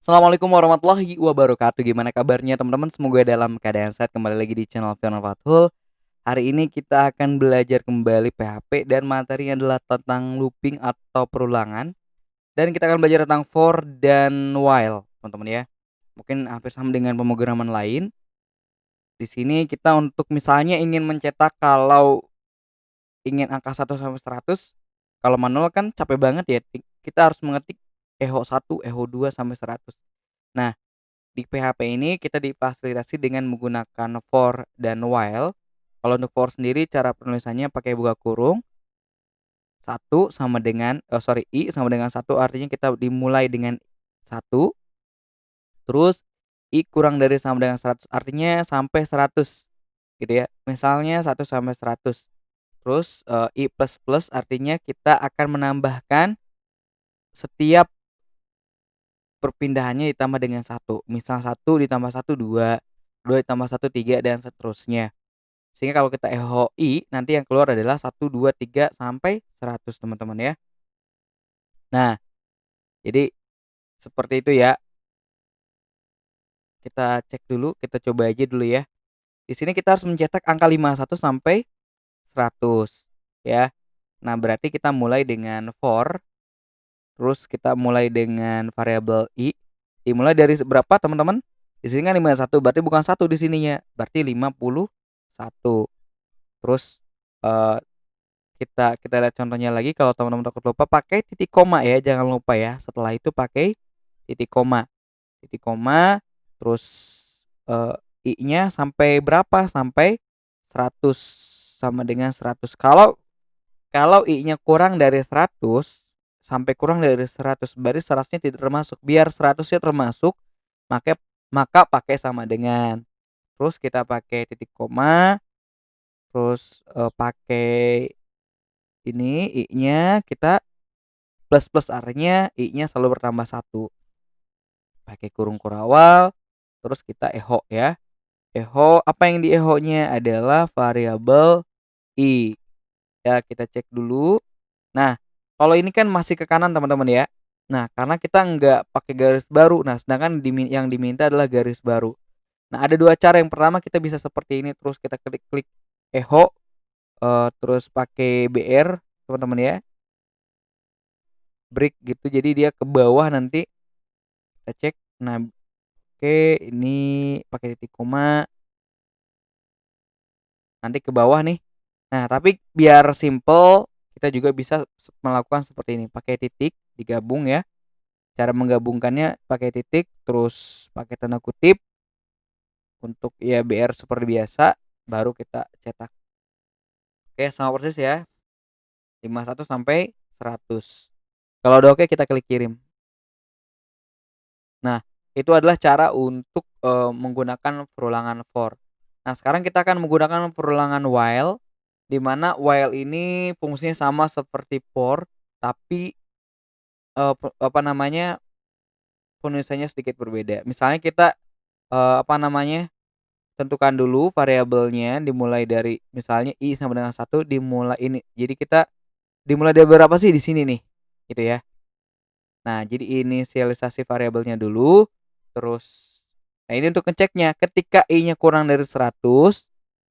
Assalamualaikum warahmatullahi wabarakatuh. Gimana kabarnya teman-teman? Semoga dalam keadaan sehat. Kembali lagi di channel Fiona Fathul. Hari ini kita akan belajar kembali PHP dan materinya adalah tentang looping atau perulangan. Dan kita akan belajar tentang for dan while, teman-teman ya. Mungkin hampir sama dengan pemrograman lain. Di sini kita untuk misalnya ingin mencetak kalau ingin angka 1 sampai 100, kalau manual kan capek banget ya. Kita harus mengetik echo 1, echo 2 sampai 100. Nah, di PHP ini kita difasilitasi dengan menggunakan for dan while. Kalau untuk for sendiri cara penulisannya pakai buka kurung, i sama dengan satu artinya kita dimulai dengan satu, terus i kurang dari sama dengan 100 artinya sampai 100 gitu ya. Misalnya 1 sampai 100. Terus, i plus plus artinya kita akan menambahkan setiap perpindahannya ditambah dengan satu. Misal satu ditambah satu 2, 2 ditambah satu 3 dan seterusnya. Sehingga kalau kita echo i, nanti yang keluar adalah 1, 2, 3 sampai 100 teman-teman ya. Nah, jadi seperti itu ya. Kita cek dulu, kita coba aja dulu ya. Di sini kita harus mencetak angka 51 sampai 100 ya. Nah, berarti kita mulai dengan for, terus kita mulai dengan variabel i. Dimulai dari berapa teman-teman? Di sini kan 51 berarti bukan satu di sininya, berarti 51. Terus, eee kita lihat contohnya lagi kalau teman-teman takut lupa pakai titik koma ya, jangan lupa ya. Setelah itu pakai titik koma. Titik koma terus, eee, i-nya sampai berapa? Sampai 100 sama dengan 100. Kalau i-nya kurang dari 100 sampai kurang dari 100 berarti 100-nya tidak termasuk. Biar 100-nya termasuk, maka maka pakai sama dengan. Terus kita pakai titik koma, terus, pakai ini i-nya kita plus artinya i-nya selalu bertambah satu. Pakai kurung kurawal, terus kita echo ya. Echo apa yang di-echo-nya adalah variabel i. Ya kita cek dulu. Nah, kalau ini kan masih ke kanan teman-teman ya. Nah, karena kita nggak pakai garis baru. Nah, sedangkan yang diminta adalah garis baru. Nah, ada dua cara. Yang pertama kita bisa seperti ini, terus kita klik-klik echo, terus pakai BR teman-teman ya. Break gitu, jadi dia ke bawah nanti kita cek. Nah, oke, ini pakai titik koma, nanti ke bawah nih. Nah, tapi biar simple kita juga bisa melakukan seperti ini, pakai titik digabung ya. Cara menggabungkannya pakai titik terus pakai tanda kutip untuk ya BR seperti biasa, baru kita cetak. Oke, sama persis ya, 51 sampai 100. Kalau udah oke kita klik kirim. Nah, itu adalah cara untuk, menggunakan perulangan for. Nah, sekarang kita akan menggunakan perulangan while, di mana while ini fungsinya sama seperti for, tapi, apa namanya, penulisannya sedikit berbeda. Misalnya kita, apa namanya, tentukan dulu variabelnya dimulai dari misalnya i sama dengan satu dimulai ini. Jadi kita dimulai dari berapa sih di sini nih, gitu ya. Nah, jadi inisialisasi variabelnya dulu, terus nah ini untuk ngeceknya, ketika i-nya kurang dari 100,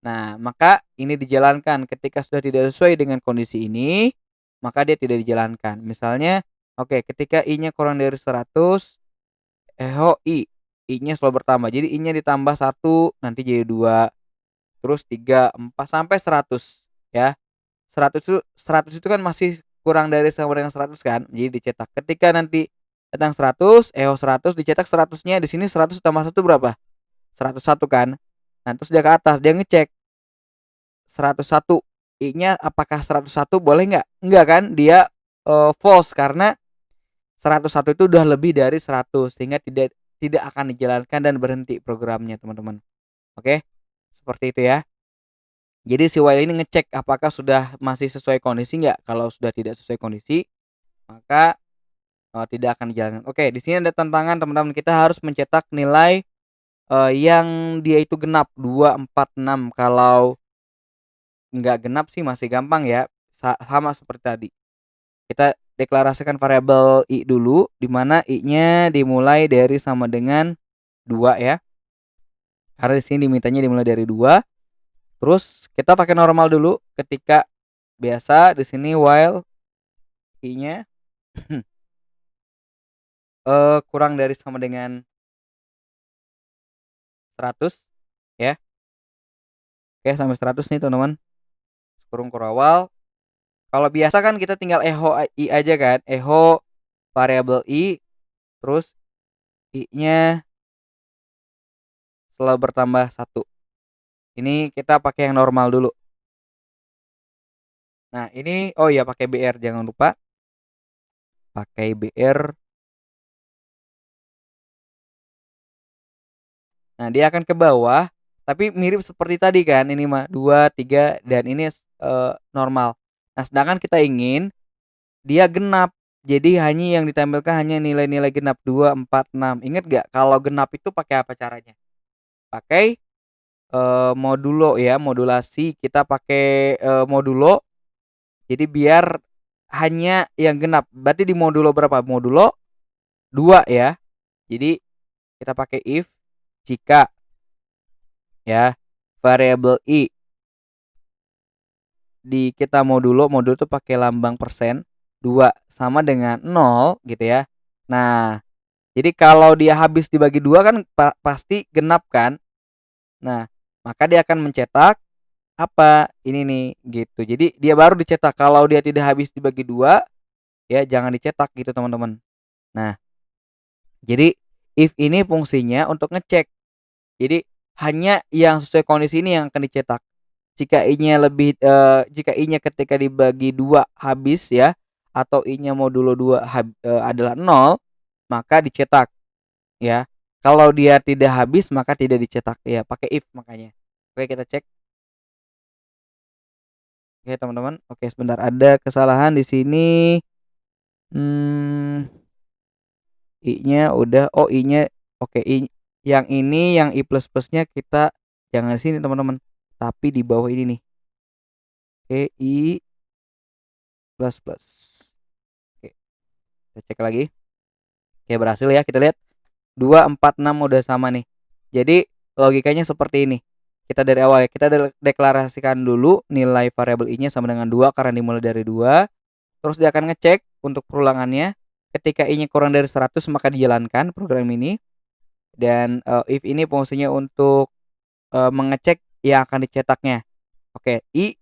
nah maka ini dijalankan, ketika sudah tidak sesuai dengan kondisi ini, maka dia tidak dijalankan. Misalnya, oke ketika i-nya kurang dari 100, echo i, i-nya selalu bertambah, jadi i-nya ditambah satu nanti jadi 2 terus 3 4 sampai 100 ya. 100 itu kan masih kurang dari sama dengan 100 kan, jadi dicetak. Ketika nanti datang 100, echo 100 dicetak 100-nya di sini 100 tambah 1 berapa? 101 kan. Nah, terus dia ke atas, dia ngecek 101 i-nya apakah 101 boleh nggak? Enggak kan, dia, false karena 101 itu udah lebih dari 100 sehingga tidak tidak akan dijalankan dan berhenti programnya, teman-teman. Oke, seperti itu ya. Jadi si while ini ngecek apakah sudah masih sesuai kondisi nggak, kalau sudah tidak sesuai kondisi, maka, tidak akan dijalankan. Oke, di sini ada tantangan teman-teman, kita harus mencetak nilai, yang dia itu genap 2, 4, 6. Kalau nggak genap sih masih gampang ya, sama seperti tadi. Kita deklarasikan variabel i dulu, di mana i-nya dimulai dari sama dengan 2 ya. Karena di sini dimintanya dimulai dari 2. Terus kita pakai normal dulu ketika biasa di sini while i-nya kurang dari sama dengan 100 ya. Oke, sampai 100 nih teman-teman. Kurung kurawal. Kalau biasa kan kita tinggal echo i aja kan, echo variabel i, terus i-nya selalu bertambah 1. Ini kita pakai yang normal dulu. Nah, ini oh iya pakai BR, jangan lupa. Pakai BR. Nah, dia akan ke bawah, tapi mirip seperti tadi kan, ini mah 2, 3 dan ini normal. Nah, sedangkan kita ingin dia genap. Jadi hanya yang ditampilkan hanya nilai-nilai genap 2, 4, 6. Ingat gak kalau genap itu pakai apa caranya? Pakai modulo ya, modulasi. Kita pakai modulo. Jadi biar hanya yang genap. Berarti di modulo berapa? Modulo 2 ya. Jadi kita pakai if jika ya variabel i di kita modulo itu pakai lambang persen 2 sama dengan 0 gitu ya. Nah, jadi kalau dia habis dibagi 2 kan pasti genap kan. Nah, maka dia akan mencetak apa? Ini nih gitu. Jadi dia baru dicetak. Kalau dia tidak habis dibagi 2 ya jangan dicetak gitu teman-teman. Nah, jadi if ini fungsinya untuk ngecek. Jadi hanya yang sesuai kondisi ini yang akan dicetak. Jika i-nya jika i-nya ketika dibagi 2 habis ya atau i-nya modulo 2 adalah 0, maka dicetak ya. Kalau dia tidak habis maka tidak dicetak ya, pakai if makanya. Oke, kita cek. Oke, teman-teman. Oke, sebentar ada kesalahan di sini. I-nya udah i-nya oke, yang ini yang i plus-plusnya kita jangan di sini teman-teman, tapi di bawah ini nih. Oke, i plus plus. Oke, kita cek lagi. Oke, berhasil ya, kita lihat 2, 4, 6 udah sama nih. Jadi logikanya seperti ini. Kita dari awal ya, kita deklarasikan dulu nilai variabel i-nya sama dengan 2 karena dimulai dari 2. Terus dia akan ngecek untuk perulangannya. Ketika i-nya kurang dari 100 maka dijalankan program ini. Dan if ini fungsinya untuk mengecek yang akan dicetaknya. Oke, i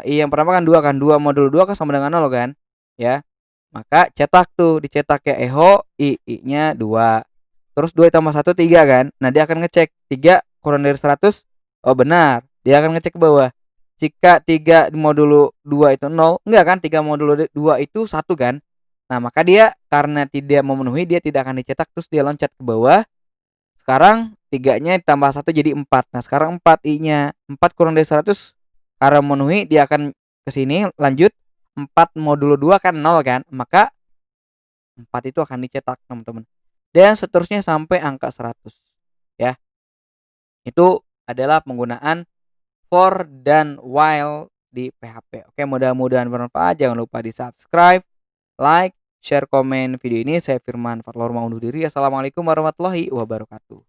yang pertama kan 2 kan, 2 modul 2 kan sama dengan 0 kan, ya. Maka cetak tuh, dicetak ya echo i-nya 2. Terus 2 tambah 1 3 kan. Nah, dia akan ngecek 3 kurang dari 100, oh benar. Dia akan ngecek ke bawah. Jika 3 modulo 2 itu 0, enggak kan 3 modulo 2 itu 1 kan. Nah, maka dia karena tidak memenuhi dia tidak akan dicetak, terus dia loncat ke bawah. Sekarang 3-nya ditambah 1 jadi 4. Nah, sekarang 4 i-nya. 4 kurang dari 100 karena memenuhi dia akan ke sini lanjut 4 modulo 2 kan 0 kan. Maka 4 itu akan dicetak, teman-teman. Dan seterusnya sampai angka 100 ya. Itu adalah penggunaan for dan while di PHP. Oke, mudah-mudahan bermanfaat. Jangan lupa di-subscribe, like, share, komen video ini. Saya Firman Fatlor mau undur diri. Assalamualaikum warahmatullahi wabarakatuh.